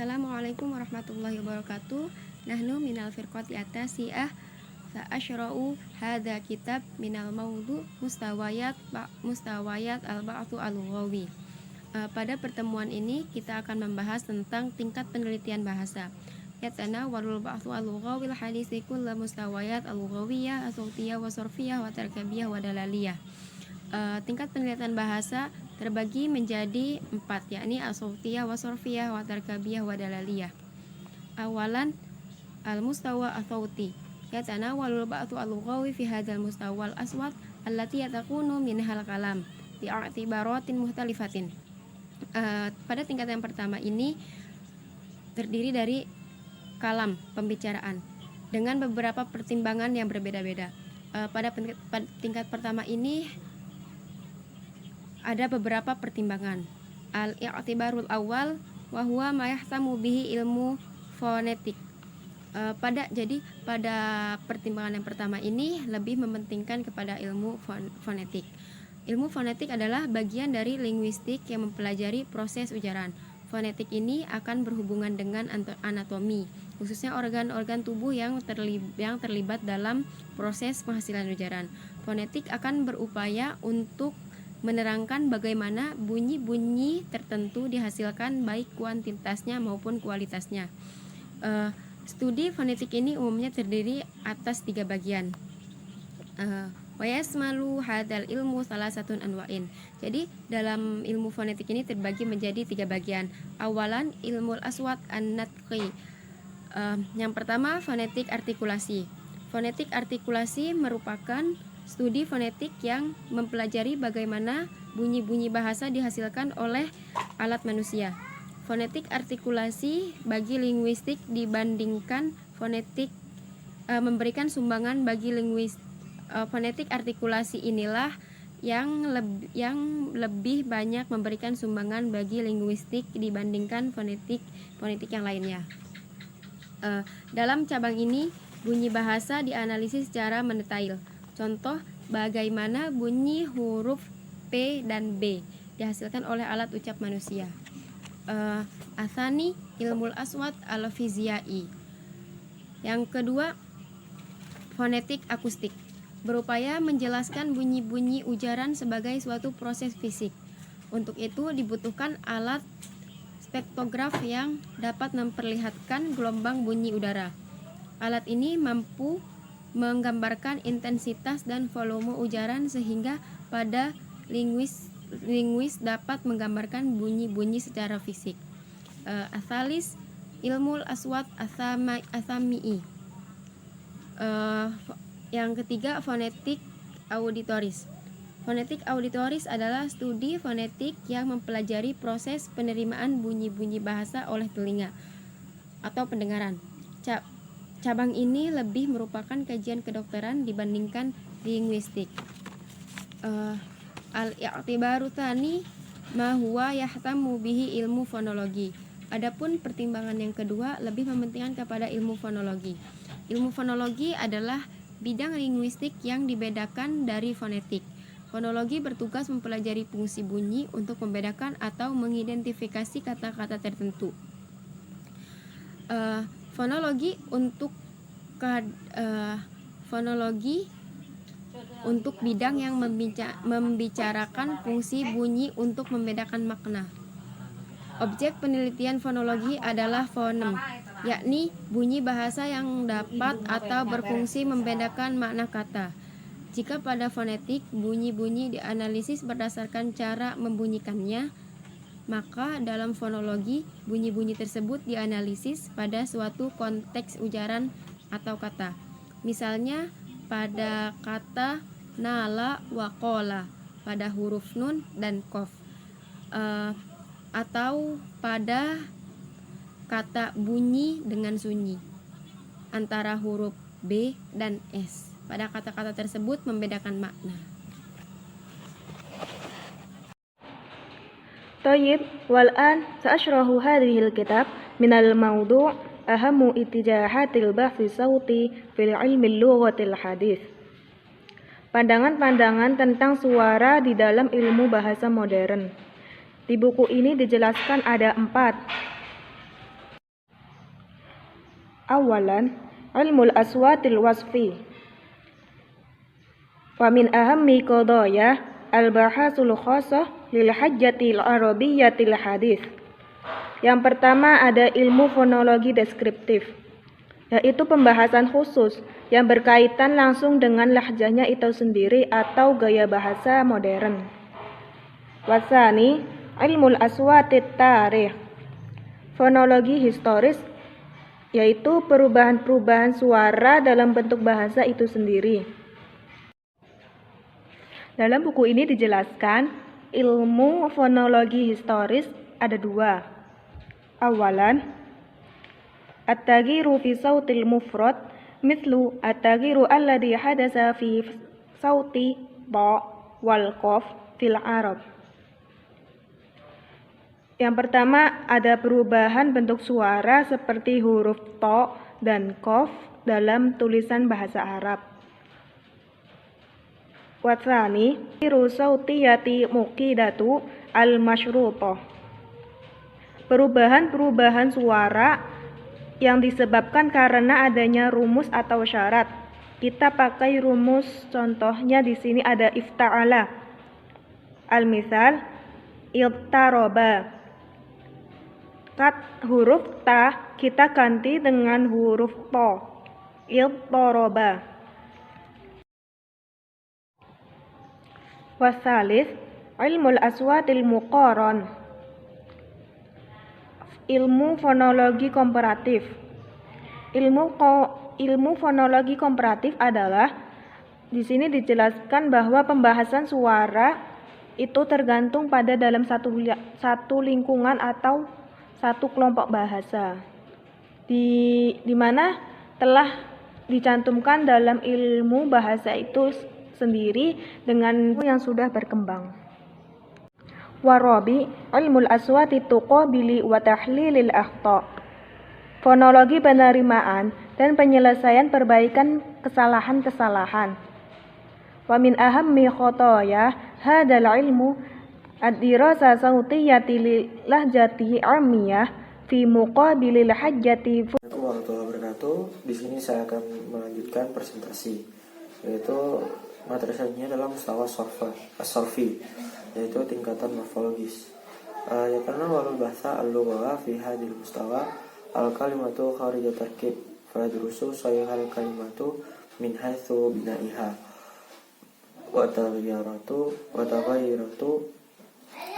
Assalamualaikum warahmatullahi wabarakatuh. Nahnu minal firqati at-tasi'ah sa'asyra'u hadza kitab minal maudu mustawayat al-ba'tsu al-lughawi. Pada pertemuan ini kita akan membahas tentang tingkat penelitian bahasa. Yatanawwalul ba'tsu al-lughawil hadisi kullu mustawayat al-lughawiyah, as-sautiyah wa sarfiyah wa tarkibiyah wa dalaliyah. Tingkat penelitian bahasa terbagi menjadi 4, yakni as-sautiyah wa sarfiyah wa tarkibiyah wa dalaliyah. Awalan al-mustawa as-sauti. Yatanawwalul ba'tsu al-lughawi fi hadzal mustawa al-aswat allati yatakunu minhal kalam bi'atibaratin muhtalifatin. Pada tingkat yang pertama ini terdiri dari kalam, pembicaraan, dengan beberapa pertimbangan yang berbeda-beda. Pada tingkat pertama ini ada beberapa pertimbangan. Al-i'tibarul awal wa huwa ma yahtamu bihi ilmu fonetik. Pada pertimbangan yang pertama ini lebih mementingkan kepada ilmu fonetik. Ilmu fonetik adalah bagian dari linguistik yang mempelajari proses ujaran. Fonetik ini akan berhubungan dengan anatomi, khususnya organ-organ tubuh yang terlibat dalam proses penghasilan ujaran. Fonetik akan berupaya untuk menerangkan bagaimana bunyi-bunyi tertentu dihasilkan baik kuantitasnya maupun kualitasnya. Studi fonetik ini umumnya terdiri atas 3 bagian. Wa yasmalu hadzal ilmu salasatun anwa'in. Jadi dalam ilmu fonetik ini terbagi menjadi 3 bagian. Awalan ilmul aswat an-natqi. Yang pertama fonetik artikulasi. Fonetik artikulasi merupakan studi fonetik yang mempelajari bagaimana bunyi-bunyi bahasa dihasilkan oleh alat manusia. Fonetik artikulasi bagi linguistik dibandingkan fonetik memberikan sumbangan bagi linguistik. Fonetik artikulasi inilah yang lebih banyak memberikan sumbangan bagi linguistik dibandingkan fonetik yang lainnya. Dalam cabang ini, bunyi bahasa dianalisis secara mendetail. Contoh, bagaimana bunyi huruf P dan B dihasilkan oleh alat ucap manusia. Atsani ilmul aswat al-fiziai. Yang kedua, fonetik akustik, berupaya menjelaskan bunyi-bunyi ujaran sebagai suatu proses fisik. Untuk itu dibutuhkan alat spektograf yang dapat memperlihatkan gelombang bunyi udara. Alat ini mampu menggambarkan intensitas dan volume ujaran sehingga pada linguis dapat menggambarkan bunyi-bunyi secara fisik. Atsalis ilmul aswat asami'i. Yang ketiga, fonetik auditoris. Fonetik auditoris adalah studi fonetik yang mempelajari proses penerimaan bunyi-bunyi bahasa oleh telinga atau pendengaran. Cabang ini lebih merupakan kajian kedokteran dibandingkan linguistik. Al-i'tibaru tsani ma huwa yahtamu bihi ilmu fonologi. Adapun pertimbangan yang kedua lebih mementingkan kepada ilmu fonologi. Ilmu fonologi adalah bidang linguistik yang dibedakan dari fonetik. Fonologi bertugas mempelajari fungsi bunyi untuk membedakan atau mengidentifikasi kata-kata tertentu. Fonologi untuk bidang yang membicarakan fungsi bunyi untuk membedakan makna. Objek penelitian fonologi adalah fonem, yakni bunyi bahasa yang dapat atau berfungsi membedakan makna kata. Jika pada fonetik bunyi-bunyi dianalisis berdasarkan cara membunyikannya, maka dalam fonologi bunyi-bunyi tersebut dianalisis pada suatu konteks ujaran atau kata. Misalnya pada kata nala wa qola pada huruf nun dan qaf, atau pada kata bunyi dengan sunyi antara huruf B dan S. Pada kata-kata tersebut membedakan makna. Tayyib, wal'an sa'ashrahu hadhil kitab minal mawdu' ahamu ittijahatil bahsi sauti fil ilmi lughatil hadis. Pandangan-pandangan tentang suara di dalam ilmu bahasa modern. Di buku ini dijelaskan ada 4 Awalan, ilmul aswatil wasfi. Wa min ahammi qadaya al-bahasul khasah lil hajjatil arabiyyatil hadis. Yang pertama ada ilmu fonologi deskriptif, yaitu pembahasan khusus yang berkaitan langsung dengan lahjahnya itu sendiri atau gaya bahasa modern. Wasani, ilmul aswatit tarikh, fonologi historis, yaitu perubahan-perubahan suara dalam bentuk bahasa itu sendiri. Dalam buku ini dijelaskan ilmu fonologi historis ada dua. Awalan, at-taghiru fi sautil mufrad mithlu at-taghiru alladhi hadasa fi sauti ta wal qaf fil Arab. Yang pertama ada perubahan bentuk suara seperti huruf ta dan qaf dalam tulisan bahasa Arab. Watsani, taghiru sautiyati muqidatu al-masyrutah. Perubahan-perubahan suara yang disebabkan karena adanya rumus atau syarat. Kita pakai rumus, contohnya di sini ada ifta'ala. Al-misal, iltaroba. Huruf ta kita ganti dengan huruf to. Iltaroba. Wasalis, ilmul aswatil muqaran. Ilmu fonologi komparatif. Ilmu fonologi komparatif adalah di sini dijelaskan bahwa pembahasan suara itu tergantung pada dalam satu lingkungan atau satu kelompok bahasa. Di mana telah dicantumkan dalam ilmu bahasa itu sendiri dengan yang sudah berkembang. Warabi, ilmul aswati tuqabili wa tahlilil akhta. Fonologi penerimaan dan penyelesaian perbaikan kesalahan-kesalahan. Wa min ahammi khotoya hadal ilmu ad-dirasa sautiyati lahjati amiyah fi muqabilil hajjati. Assalamualaikum warahmatullahi wabarakatuh. Di sini saya akan melanjutkan presentasi, yaitu materi selanjutnya adalah mustawa as-sarfi, yaitu tingkatan morfologis. Ya karena walul bahasa al-lugha fi hadil mustawa al-kalimatu kharijat tarkib fadrusu sayhal kalimatu min haitsu binaiha wa taghayyaratu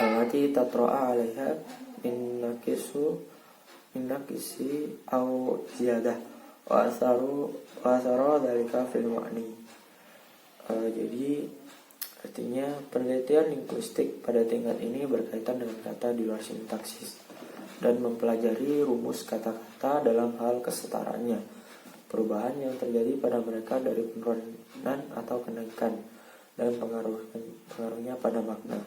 allati tatra'a 'alaiha min nakisi au ziyadah wa asaru dzalika fil ma'ni. Jadi artinya penelitian linguistik pada tingkat ini berkaitan dengan kata di luar sintaksis dan mempelajari rumus kata-kata dalam hal kesetaraannya, perubahan yang terjadi pada mereka dari penurunan atau kenaikan, dan pengaruhnya pada makna.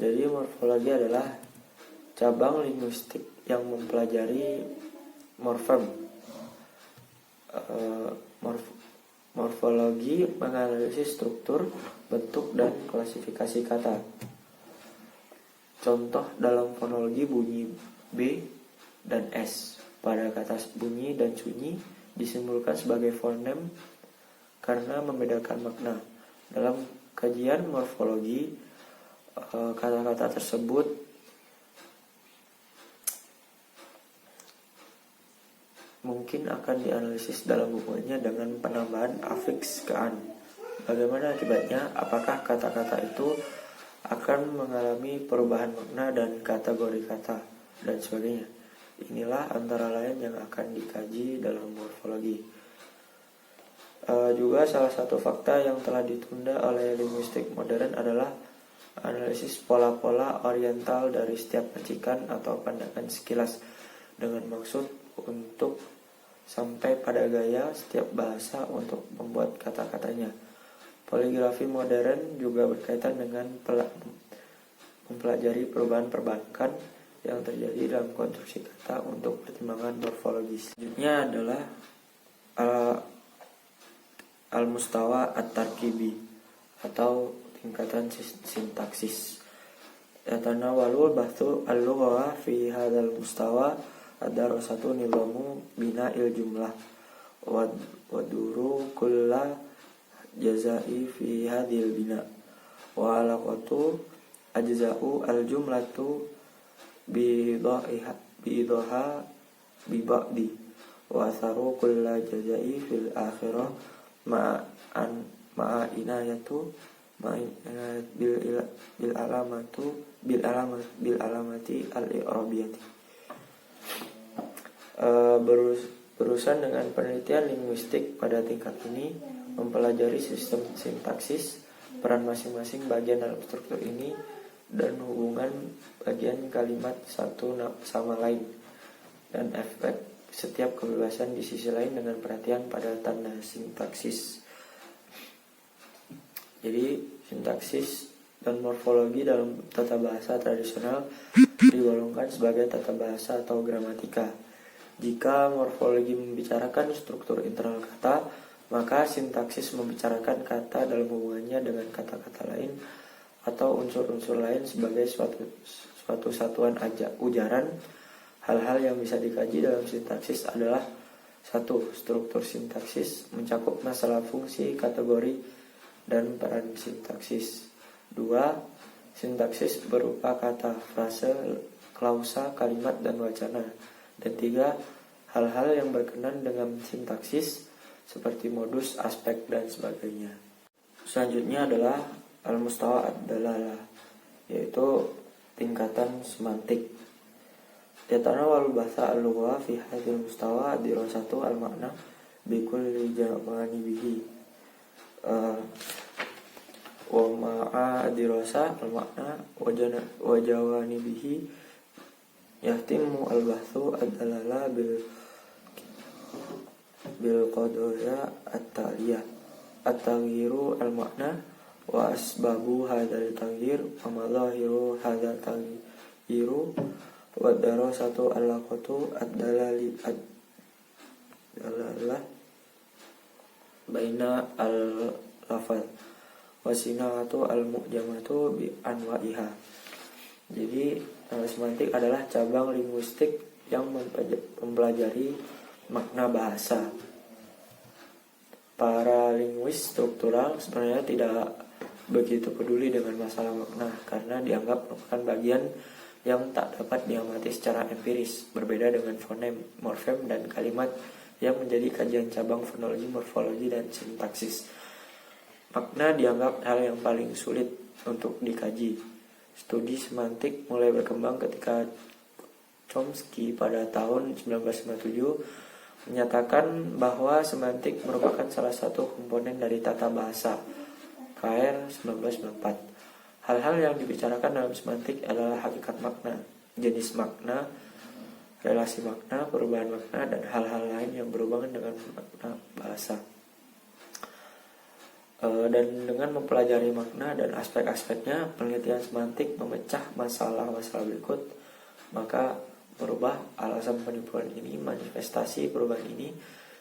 Jadi morfologi adalah cabang linguistik yang mempelajari morfem. Morfologi menganalisis struktur, bentuk, dan klasifikasi kata. Contoh dalam fonologi bunyi B dan S pada kata bunyi dan sunyi disimpulkan sebagai fonem karena membedakan makna. Dalam kajian morfologi, kata-kata tersebut mungkin akan dianalisis dalam bukunya dengan penambahan afiks ke an. Bagaimana akibatnya? Apakah kata-kata itu akan mengalami perubahan makna dan kategori kata dan sebagainya. Inilah antara lain yang akan dikaji dalam morfologi. Juga salah satu fakta yang telah ditunda oleh linguistik modern adalah analisis pola-pola oriental dari setiap percikan atau pandangan sekilas dengan maksud untuk sampai pada gaya setiap bahasa untuk membuat kata-katanya. Poligrafi modern juga berkaitan dengan mempelajari perubahan perbankan yang terjadi dalam konstruksi kata untuk pertimbangan morfologis. Selanjutnya adalah al-mustawa at-tarkibi atau tingkatan sintaksis. Yatanawalul bahthu al-lugha fi hadzal mustawa ad-darasatu nizamu bina'il jumlah wa duru kulla jazai fi hadhil bina wa alaqatu ajza'u al-jumlatu bidha'iha bi ba'di wa atharu kulla jazai fil akhirah ma'a inayatu bil alamati al-i'rabiyati. Berurusan dengan penelitian linguistik pada tingkat ini mempelajari sistem sintaksis, peran masing-masing bagian dalam struktur ini, dan hubungan bagian kalimat satu sama lain, dan efek setiap kebebasan di sisi lain dengan perhatian pada tanda sintaksis. Jadi sintaksis dan morfologi dalam tata bahasa tradisional digolongkan sebagai tata bahasa atau gramatika. Jika morfologi membicarakan struktur internal kata, maka sintaksis membicarakan kata dalam hubungannya dengan kata-kata lain atau unsur-unsur lain sebagai suatu satuan ujaran. Hal-hal yang bisa dikaji dalam sintaksis adalah: 1. Struktur sintaksis mencakup masalah fungsi, kategori, dan peran sintaksis. 2. Sintaksis berupa kata, frase, klausa, kalimat, dan wacana. Dan 3. Hal-hal yang berkenan dengan sintaksis seperti modus, aspek, dan sebagainya. Selanjutnya adalah al-mustawa ad-dalalah, yaitu tingkatan semantik. Yatanawal bahasa al-lugha fi hadhil mustawa dirasatu al-makna bi kulli jawanibihi wa ma'a dirasa al-makna wa jawanibihi yahtimu al-bahthu ad-dalala bil qadaya at-taliyah at-taghyiru al-makna wa asbabu hadzal taghyir wa madhahiru hadzal taghyiru wa darasatu al-laqatu ad-dalalah baina al-lafaz wa sinatu al-mu'jamatu bi anwa'iha. Jadi semantik adalah cabang linguistik yang mempelajari makna bahasa. Para linguis struktural sebenarnya tidak begitu peduli dengan masalah makna karena dianggap merupakan bagian yang tak dapat diamati secara empiris, berbeda dengan fonem, morfem, dan kalimat yang menjadi kajian cabang fonologi, morfologi, dan sintaksis. Makna dianggap hal yang paling sulit untuk dikaji. Studi semantik mulai berkembang ketika Chomsky pada tahun 1957 menyatakan bahwa semantik merupakan salah satu komponen dari tata bahasa. KR 1994. Hal-hal yang dibicarakan dalam semantik adalah hakikat makna, jenis makna, relasi makna, perubahan makna, dan hal-hal lain yang berhubungan dengan makna bahasa. Dan dengan mempelajari makna dan aspek-aspeknya, penelitian semantik memecah masalah-masalah berikut. Maka merubah alasan penipuan ini, manifestasi perubahan ini,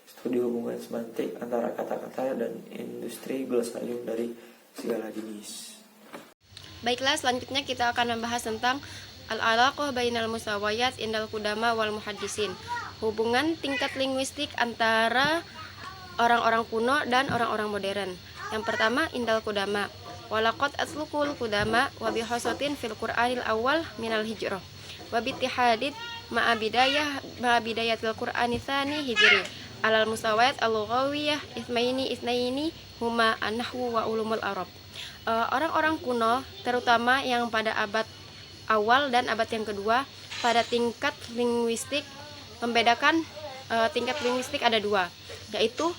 studi hubungan semantik antara kata-kata dan industri glosarium dari segala jenis. Baiklah, selanjutnya kita akan membahas tentang al-alaqah bainal musawayat indal qudama wal muhaddisin. Hubungan tingkat linguistik antara orang-orang kuno dan orang-orang modern. Yang pertama, indal qudama. Walaqad aslukul qudama wa bihasatin fil Qur'anil awal minal hijrah. Wa bittihadid ma'a bidayatil Qur'ani tsani hijri. Alal musawayat al-lughawiyah isnaini huma an-nahwu wa ulumul arab. Orang-orang kuno, terutama yang pada abad awal dan abad yang kedua, pada tingkat linguistik membedakan tingkat linguistik ada dua, yaitu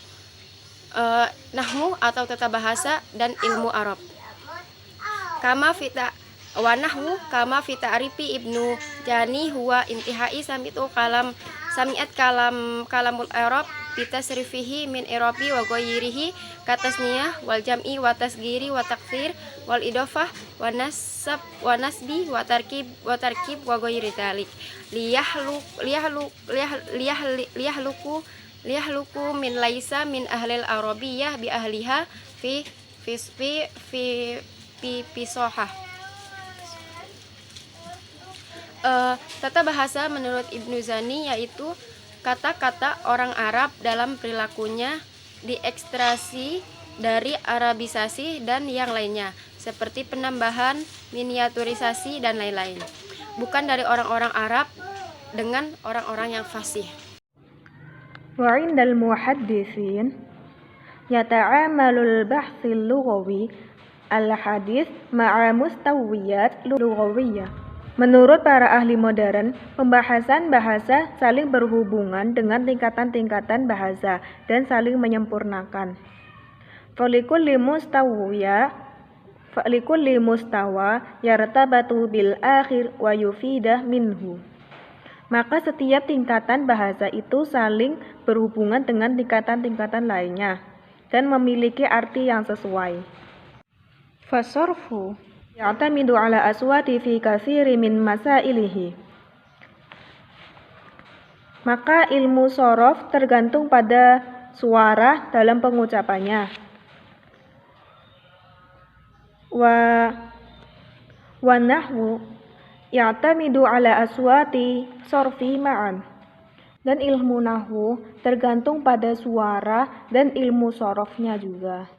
nahwu atau tata bahasa dan ilmu Arab. Kama fita wa nahwu kama fita arifi Ibnu Jani huwa intihai sami'at kalamul Arab bitasrifihi min irabi wa ghairihi katasniyah wal jam'i wa tasghiri wa takfir wal idofah wa nasbi wa tarkib wa ghairi dzalik liyahluku min laisa min ahlil arabiyyah bi ahliha fi pisohah. Tata bahasa menurut Ibnu Zani yaitu kata-kata orang Arab dalam perilakunya diekstrasi dari Arabisasi dan yang lainnya, seperti penambahan, miniaturisasi, dan lain-lain. Bukan dari orang-orang Arab dengan orang-orang yang fasih. وعند المحدثين يتعامل البحث اللغوي الحديث مع مستويات لغوية. Menurut para ahli modern, pembahasan bahasa saling berhubungan dengan tingkatan-tingkatan bahasa dan saling menyempurnakan. فلكل مستوى يرتبط بالآخر ويفيده منه. Maka setiap tingkatan bahasa itu saling berhubungan dengan tingkatan-tingkatan lainnya dan memiliki arti yang sesuai. Fasarfu ya'tamidu ala aswati fi katsiri min masailihi. Maka ilmu sorof tergantung pada suara dalam pengucapannya. Wa nahwu ya'tamidu ala aswati sorfi ma'an. Dan ilmu nahwu tergantung pada suara dan ilmu sorofnya juga.